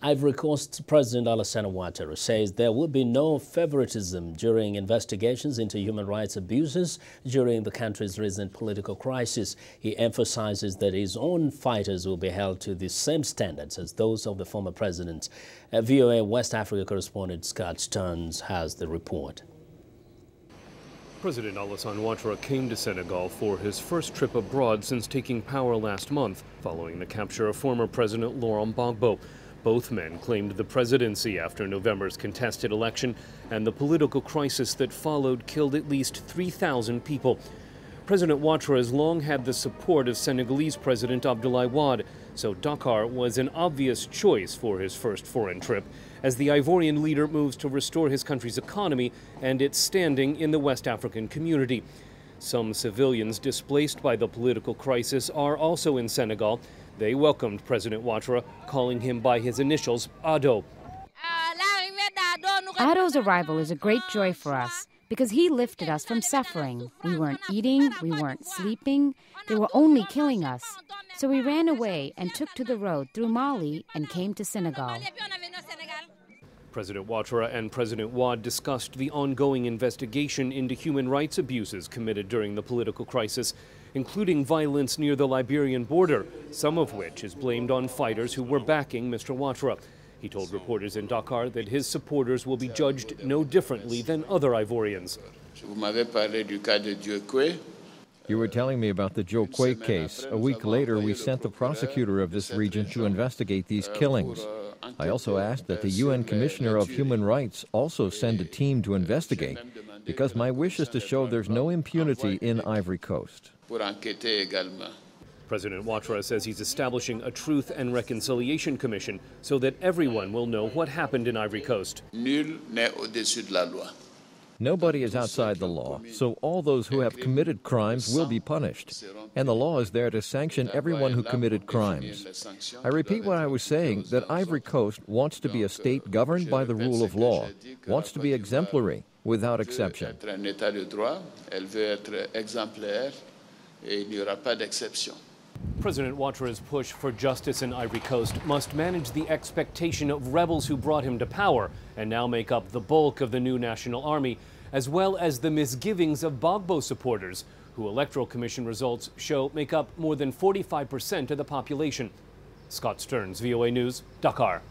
Ivory Coast President Alassane Ouattara says there will be no favoritism during investigations into human rights abuses during the country's recent political crisis. He emphasizes that his own fighters will be held to the same standards as those of the former president. VOA West Africa correspondent Scott Stearns has the report. President Alassane Ouattara came to Senegal for his first trip abroad since taking power last month, following the capture of former President Laurent Gbagbo. Both men claimed the presidency after November's contested election, and the political crisis that followed killed at least 3,000 people. President Ouattara has long had the support of Senegalese President Abdoulaye Wade, so Dakar was an obvious choice for his first foreign trip, as the Ivorian leader moves to restore his country's economy and its standing in the West African community. Some civilians displaced by the political crisis are also in Senegal. They welcomed President Ouattara, calling him by his initials, Ado. Ado's arrival is a great joy for us because he lifted us from suffering. We weren't eating, we weren't sleeping, they were only killing us. So we ran away and took to the road through Mali and came to Senegal. President Ouattara and President Wade discussed the ongoing investigation into human rights abuses committed during the political crisis, including violence near the Liberian border, some of which is blamed on fighters who were backing Mr. Ouattara. He told reporters in Dakar that his supporters will be judged no differently than other Ivorians. You were telling me about the Diokwé case. A week later, we sent the prosecutor of this region to investigate these killings. I also asked that the UN Commissioner of Human Rights also send a team to investigate, because my wish is to show there's no impunity in Ivory Coast. President Ouattara says he's establishing a Truth and Reconciliation Commission so that everyone will know what happened in Ivory Coast. Nobody is outside the law, so all those who have committed crimes will be punished. And the law is there to sanction everyone who committed crimes. I repeat what I was saying, that Ivory Coast wants to be a state governed by the rule of law, wants to be exemplary, without exception. President Ouattara's push for justice in Ivory Coast must manage the expectation of rebels who brought him to power and now make up the bulk of the new National Army, as well as the misgivings of Gbagbo supporters, who Electoral Commission results show make up more than 45% of the population. Scott Stearns, VOA News, Dakar.